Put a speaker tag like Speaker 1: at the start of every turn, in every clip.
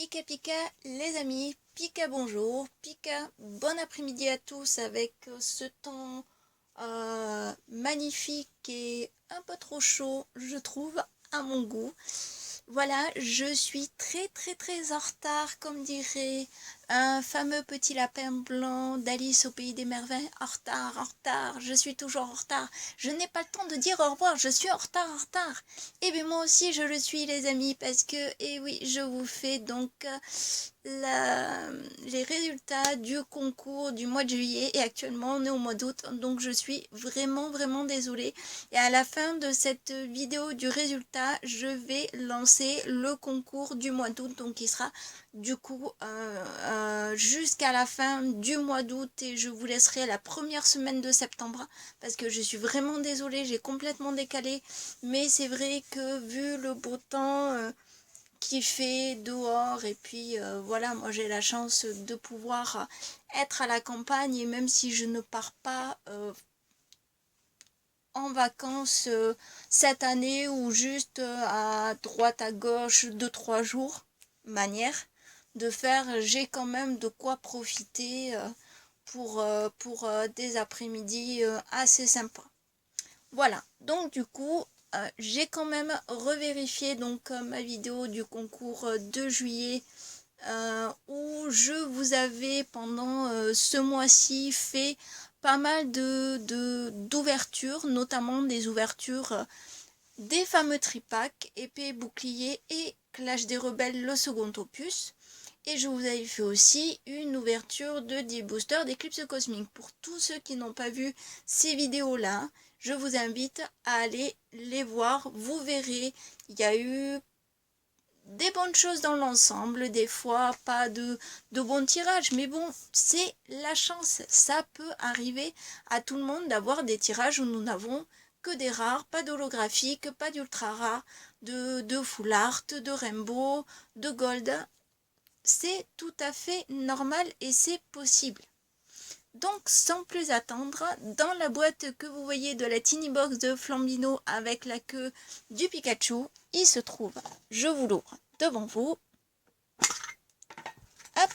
Speaker 1: Pika Pika les amis, Pika bonjour, Pika bon après-midi à tous avec ce temps magnifique et un peu trop chaud je trouve à mon goût. Voilà, je suis très en retard comme dirait un fameux petit lapin blanc d'Alice au pays des merveilles. En retard, je suis toujours en retard. Je n'ai pas le temps de dire au revoir, je suis en retard. Et bien moi aussi je le suis les amis parce que, et oui, je vous fais donc les résultats du concours du mois de juillet et actuellement on est au mois d'août, donc je suis vraiment désolée. Et à la fin de cette vidéo du résultat, je vais lancer le concours du mois d'août, donc il sera du coup jusqu'à la fin du mois d'août et je vous laisserai la première semaine de septembre parce que je suis vraiment désolée, j'ai complètement décalé, mais c'est vrai que vu le beau temps qui fait dehors et puis voilà, moi j'ai la chance de pouvoir être à la campagne et même si je ne pars pas en vacances cette année ou juste à droite à gauche 2-3 jours, manière de faire, j'ai quand même de quoi profiter pour des après-midi assez sympas. Voilà, donc du coup, j'ai quand même revérifié donc ma vidéo du concours de juillet où je vous avais pendant ce mois-ci fait pas mal d'ouvertures, notamment des ouvertures des fameux tripacks, épée et bouclier et Clash des rebelles, le second opus. Et je vous avais fait aussi une ouverture de 10 boosters d'Eclipse Cosmique. Pour tous ceux qui n'ont pas vu ces vidéos-là, je vous invite à aller les voir. Vous verrez, il y a eu des bonnes choses dans l'ensemble, des fois pas de bons tirages, mais bon, c'est la chance. Ça peut arriver à tout le monde d'avoir des tirages où nous n'avons que des rares, pas d'holographiques, pas d'ultra rares, de full art, de rainbow, de gold. C'est tout à fait normal et c'est possible. Donc sans plus attendre, dans la boîte que vous voyez de la Tiny Box de Flambino avec la queue du Pikachu, il se trouve, je vous l'ouvre devant vous, hop,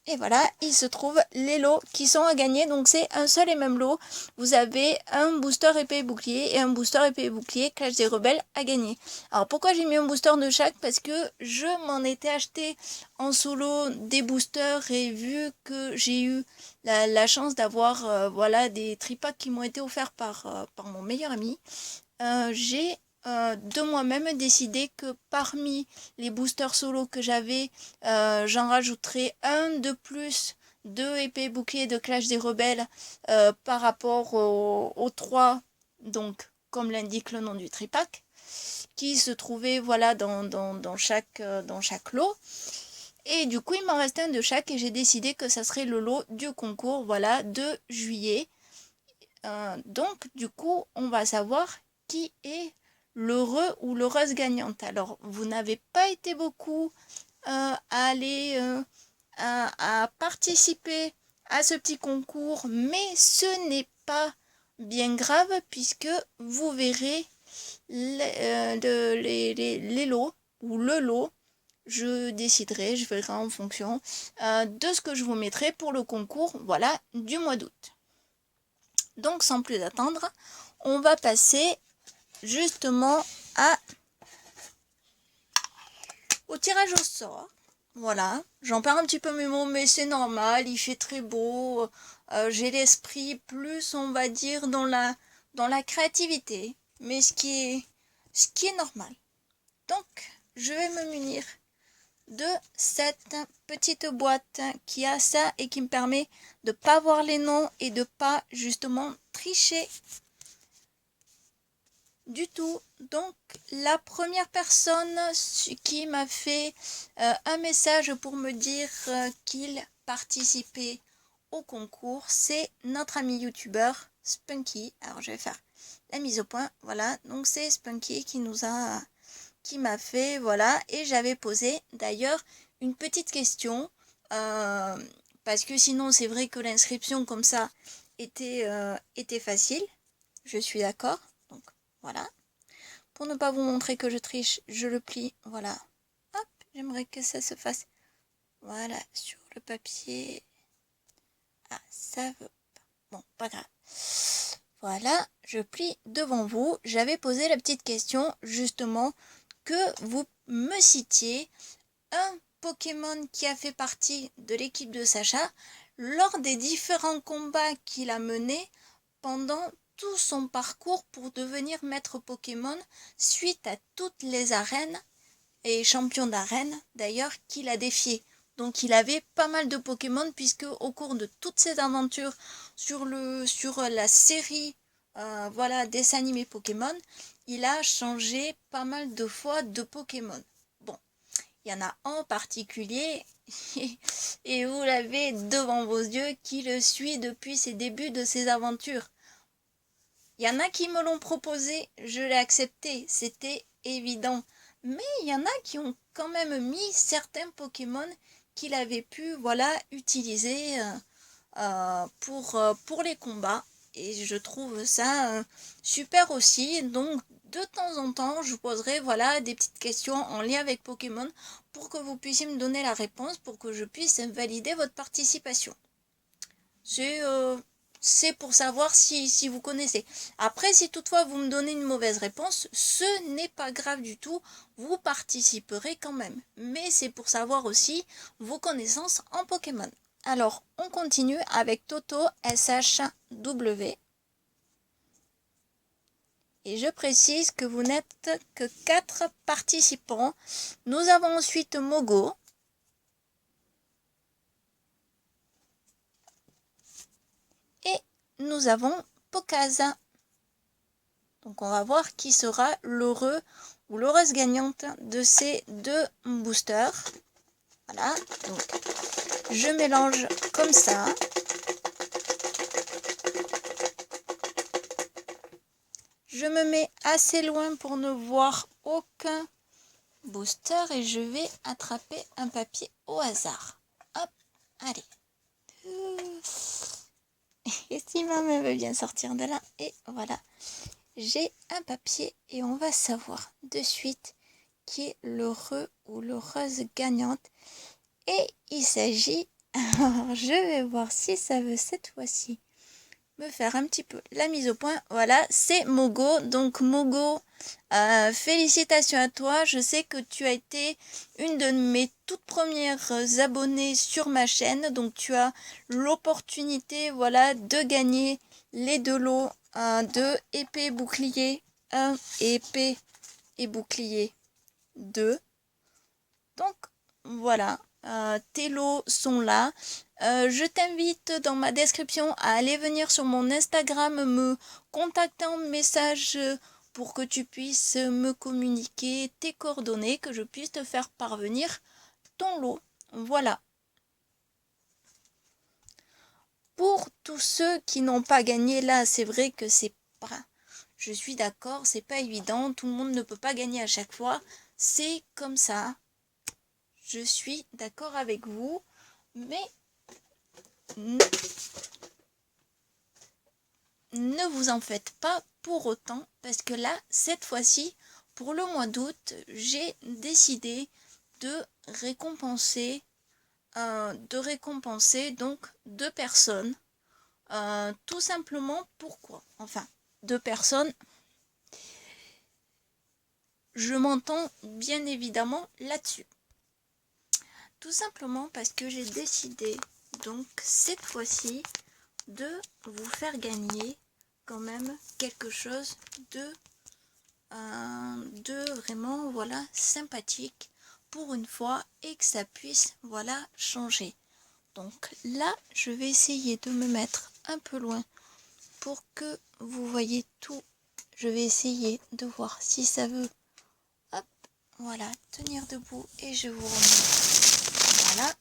Speaker 1: et voilà, il se trouve les lots qui sont à gagner, donc c'est un seul et même lot. Vous avez un booster épée et bouclier et un booster épée et bouclier Clash des rebelles à gagner. Alors pourquoi j'ai mis un booster de chaque? Parce que je m'en étais acheté en solo des boosters et vu que j'ai eu la chance d'avoir voilà, des tripacks qui m'ont été offerts par mon meilleur ami, j'ai de moi-même décidé que parmi les boosters solo que j'avais, j'en rajouterai un de plus de épée bouclier de Clash des rebelles par rapport aux 3, donc comme l'indique le nom du tripack, qui se trouvait voilà dans chaque lot. Et du coup il m'en restait un de chaque et j'ai décidé que ça serait le lot du concours voilà de juillet. Donc du coup on va savoir qui est l'heureux ou l'heureuse gagnante. Alors vous n'avez pas été beaucoup à aller à participer à ce petit concours, mais ce n'est pas bien grave puisque vous verrez les lots ou le lot. Je déciderai, je verrai en fonction de ce que je vous mettrai pour le concours voilà, du mois d'août. Donc sans plus attendre, on va passer justement au tirage au sort. Voilà, j'en perds un petit peu mes mots, mais c'est normal, il fait très beau. J'ai l'esprit plus, on va dire, dans la créativité, mais ce qui est normal. Donc, je vais me munir de cette petite boîte qui a ça et qui me permet de pas voir les noms et de pas justement tricher du tout. Donc la première personne qui m'a fait un message pour me dire qu'il participait au concours, c'est notre ami youtubeur Spunky. Alors je vais faire la mise au point. Voilà, donc c'est Spunky qui m'a fait, voilà, et j'avais posé d'ailleurs une petite question parce que sinon c'est vrai que l'inscription comme ça était facile. Je suis d'accord. Donc voilà. Pour ne pas vous montrer que je triche, je le plie, voilà. J'aimerais que ça se fasse. Voilà, sur le papier. Ah, ça veut pas. Bon, pas grave. Voilà, je plie devant vous. J'avais posé la petite question, justement, que vous me citiez un Pokémon qui a fait partie de l'équipe de Sacha lors des différents combats qu'il a menés pendant tout son parcours pour devenir maître Pokémon suite à toutes les arènes et champion d'arène d'ailleurs qu'il a défié. Donc il avait pas mal de Pokémon puisque au cours de toutes ses aventures sur la série voilà dessin animé Pokémon, il a changé pas mal de fois de Pokémon. Bon, il y en a un en particulier et vous l'avez devant vos yeux qui le suit depuis ses débuts de ses aventures. Il y en a qui me l'ont proposé, je l'ai accepté, c'était évident. Mais il y en a qui ont quand même mis certains Pokémon qu'il avait pu voilà, utiliser pour les combats. Et je trouve ça super aussi. Donc de temps en temps, je vous poserai voilà, des petites questions en lien avec Pokémon pour que vous puissiez me donner la réponse, pour que je puisse valider votre participation. C'est pour savoir si vous connaissez. Après, si toutefois vous me donnez une mauvaise réponse, ce n'est pas grave du tout, vous participerez quand même. Mais c'est pour savoir aussi vos connaissances en Pokémon. Alors, on continue avec Toto SHW. Et je précise que vous n'êtes que 4 participants. Nous avons ensuite Mogo. Et nous avons Pokaza. Donc on va voir qui sera l'heureux ou l'heureuse gagnante de ces deux boosters. Voilà, donc je mélange comme ça. Je me mets assez loin pour ne voir aucun booster et je vais attraper un papier au hasard. Hop, allez. Et si maman veut bien sortir de là, et voilà. J'ai un papier et on va savoir de suite qui est l'heureux ou l'heureuse gagnante. Et il s'agit, alors je vais voir si ça veut cette fois-ci me faire un petit peu la mise au point. Voilà, c'est Mogo. Donc Mogo, félicitations à toi. Je sais que tu as été une de mes toutes premières abonnées sur ma chaîne. Donc tu as l'opportunité voilà, de gagner les deux lots de épée bouclier 1 et épée et bouclier 2. Donc voilà, tes lots sont là. Je t'invite dans ma description à aller venir sur mon Instagram, me contacter en message pour que tu puisses me communiquer tes coordonnées, que je puisse te faire parvenir ton lot. Voilà. Pour tous ceux qui n'ont pas gagné là, c'est vrai que c'est pas... Je suis d'accord, c'est pas évident, tout le monde ne peut pas gagner à chaque fois. C'est comme ça. Je suis d'accord avec vous, mais ne vous en faites pas pour autant, parce que là, cette fois-ci, pour le mois d'août, j'ai décidé de récompenser donc 2 personnes. Tout simplement pourquoi? Enfin, 2 personnes. Je m'entends bien évidemment là-dessus. Tout simplement parce que j'ai décidé donc cette fois-ci de vous faire gagner quand même quelque chose de vraiment voilà sympathique pour une fois et que ça puisse voilà changer. Donc là je vais essayer de me mettre un peu loin pour que vous voyez tout. Je vais essayer de voir si ça veut hop voilà tenir debout et je vous remonte. Voilà.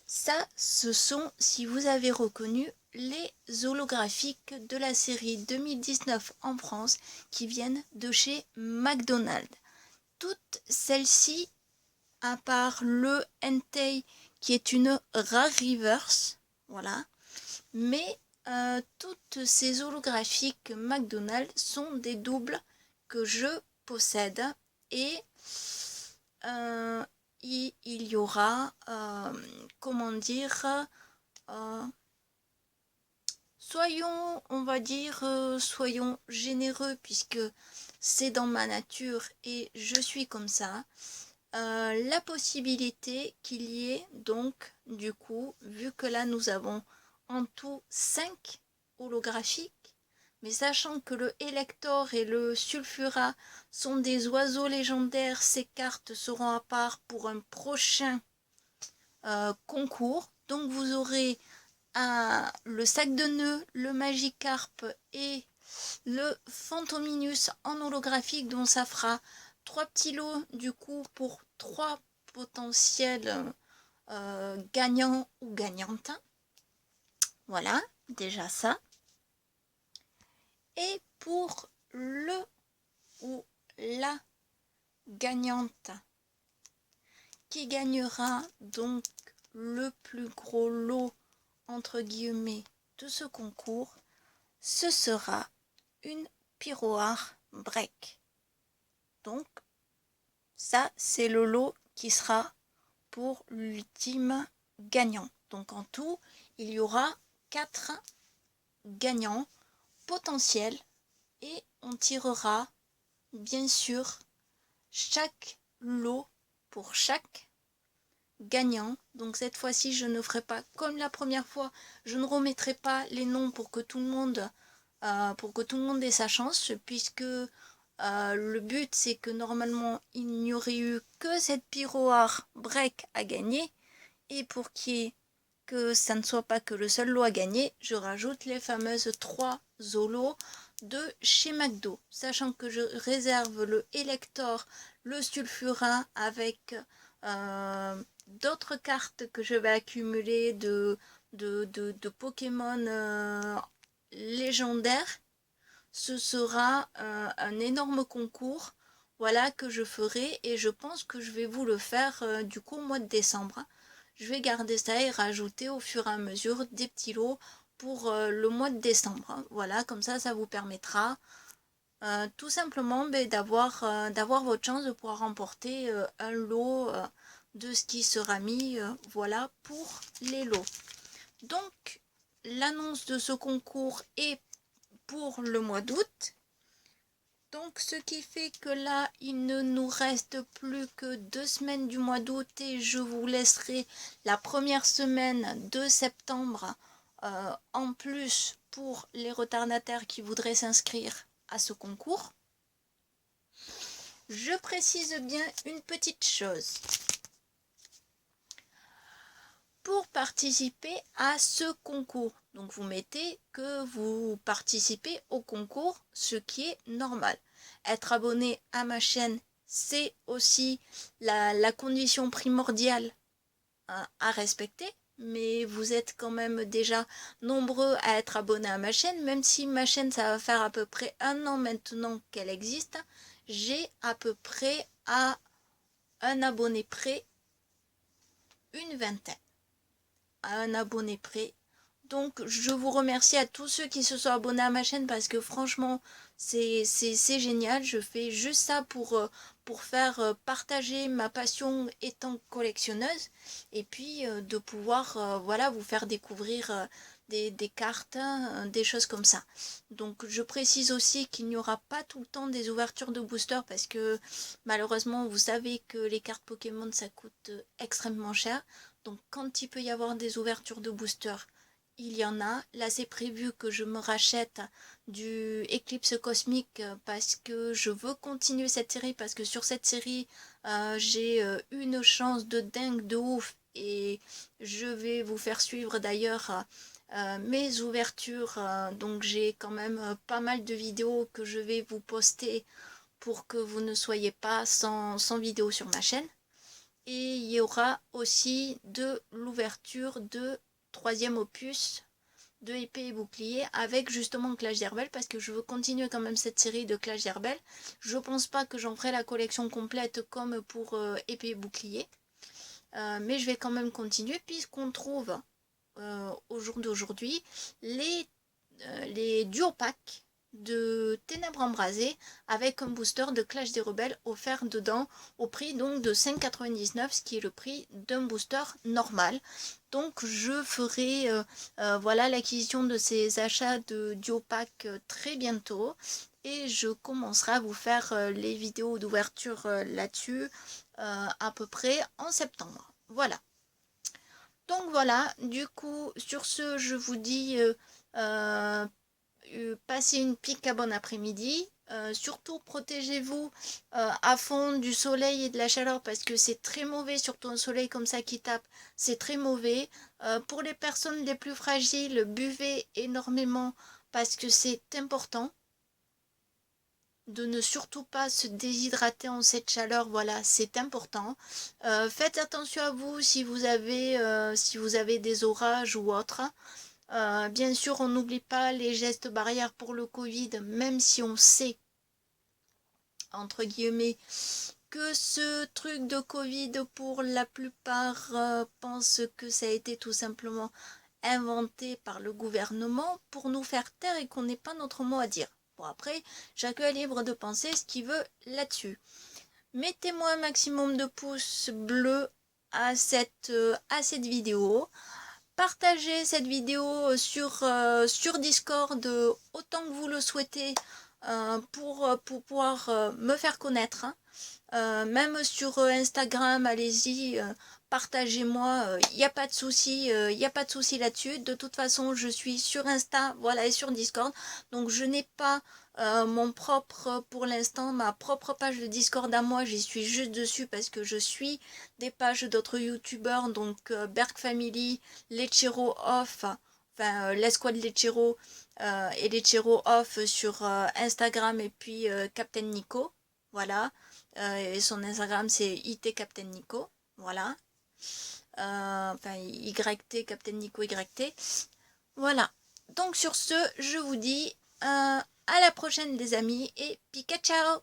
Speaker 1: Ça, ce sont, si vous avez reconnu, les holographiques de la série 2019 en France qui viennent de chez McDonald's. Toutes celles-ci, à part le Entei qui est une rare reverse, voilà, mais toutes ces holographiques McDonald's sont des doubles que je possède et il y aura, comment dire, soyons, on va dire, soyons généreux puisque c'est dans ma nature et je suis comme ça. La possibilité qu'il y ait donc, du coup, vu que là nous avons en tout 5 holographiques, mais sachant que le Elector et le Sulfura sont des oiseaux légendaires, ces cartes seront à part pour un prochain concours. Donc vous aurez le sac de nœuds, le Magikarp et le Phantominus en holographique, dont ça fera 3 petits lots du coup pour 3 potentiels gagnants ou gagnantes. Voilà, déjà ça. Et pour le ou la gagnante qui gagnera donc le plus gros lot entre guillemets de ce concours, ce sera une Pyroar Break. Donc ça c'est le lot qui sera pour l'ultime gagnant. Donc en tout, il y aura 4 gagnants potentiels et on tirera bien sûr chaque lot pour chaque gagnant. Donc cette fois-ci, je ne ferai pas comme la première fois, je ne remettrai pas les noms pour que tout le monde ait sa chance, puisque le but c'est que normalement il n'y aurait eu que cette Pyroar Break à gagner, et pour que ça ne soit pas que le seul lot à gagner, je rajoute les fameuses 3 holos de chez McDo, sachant que je réserve le Elector, le Sulfura avec d'autres cartes que je vais accumuler de Pokémon légendaires. Ce sera un énorme concours, voilà, que je ferai, et je pense que je vais vous le faire du coup au mois de décembre. Je vais garder ça et rajouter au fur et à mesure des petits lots pour le mois de décembre. Voilà, comme ça vous permettra tout simplement d'avoir votre chance de pouvoir remporter un lot de ce qui sera mis, voilà, pour les lots. Donc, l'annonce de ce concours est pour le mois d'août. Donc, ce qui fait que là, il ne nous reste plus que 2 semaines du mois d'août et je vous laisserai la première semaine de septembre en plus pour les retardataires qui voudraient s'inscrire à ce concours. Je précise bien une petite chose. Pour participer à ce concours, donc vous mettez que vous participez au concours, ce qui est normal. Être abonné à ma chaîne, c'est aussi la condition primordiale à respecter, mais vous êtes quand même déjà nombreux à être abonnés à ma chaîne, même si ma chaîne, ça va faire à peu près 1 an maintenant qu'elle existe. J'ai à peu près à un abonné près une vingtaine. À un abonné près. Donc je vous remercie à tous ceux qui se sont abonnés à ma chaîne parce que franchement c'est génial. Je fais juste ça pour faire partager ma passion étant collectionneuse et puis de pouvoir voilà, vous faire découvrir des cartes, des choses comme ça. Donc je précise aussi qu'il n'y aura pas tout le temps des ouvertures de booster parce que malheureusement vous savez que les cartes Pokémon ça coûte extrêmement cher. Donc quand il peut y avoir des ouvertures de booster, il y en a. Là c'est prévu que je me rachète du Éclipse Cosmique parce que je veux continuer cette série, parce que sur cette série j'ai une chance de dingue de ouf et je vais vous faire suivre d'ailleurs mes ouvertures. Donc j'ai quand même pas mal de vidéos que je vais vous poster pour que vous ne soyez pas sans vidéo sur ma chaîne. Et il y aura aussi de l'ouverture de 3e opus de épée et bouclier avec justement Clash d'Herbel, parce que je veux continuer quand même cette série de Clash d'Herbel. Je pense pas que j'en ferai la collection complète comme pour épée et bouclier, mais je vais quand même continuer puisqu'on trouve au jour d'aujourd'hui les duo packs de Ténèbres Embrasées avec un booster de Clash des Rebelles offert dedans au prix donc de 5,99, ce qui est le prix d'un booster normal. Donc je ferai voilà l'acquisition de ces achats de duo pack très bientôt et je commencerai à vous faire les vidéos d'ouverture là-dessus à peu près en septembre. Voilà. Donc voilà, du coup, sur ce, je vous dis passez une pique à bon après-midi. Surtout protégez-vous à fond du soleil et de la chaleur parce que c'est très mauvais, surtout un soleil comme ça qui tape, c'est très mauvais. Pour les personnes les plus fragiles, buvez énormément parce que c'est important de ne surtout pas se déshydrater en cette chaleur, voilà, c'est important. Faites attention à vous si vous avez des orages ou autre. Bien sûr, on n'oublie pas les gestes barrières pour le Covid, même si on sait, entre guillemets, que ce truc de Covid, pour la plupart, pensent que ça a été tout simplement inventé par le gouvernement pour nous faire taire et qu'on n'ait pas notre mot à dire. Bon, après, chacun est libre de penser ce qu'il veut là-dessus. Mettez-moi un maximum de pouces bleus à cette vidéo. Partagez cette vidéo sur Discord autant que vous le souhaitez pour pouvoir me faire connaître. Même sur Instagram, allez-y, partagez-moi, il n'y a pas de souci, il n'y a pas de souci là-dessus. De toute façon, je suis sur Insta, voilà, et sur Discord. Donc je n'ai pas pour l'instant, ma propre page de Discord à moi, j'y suis juste dessus parce que je suis des pages d'autres youtubeurs, donc Berk Family, Lechero Off, enfin l'Esquad Lechero et Lechero Off sur Instagram et puis Captain Nico, voilà. Et son Instagram c'est IT Captain Nico, voilà. Enfin YT Captain Nico YT. Voilà. Donc sur ce, je vous dis à la prochaine les amis et Pika ciao.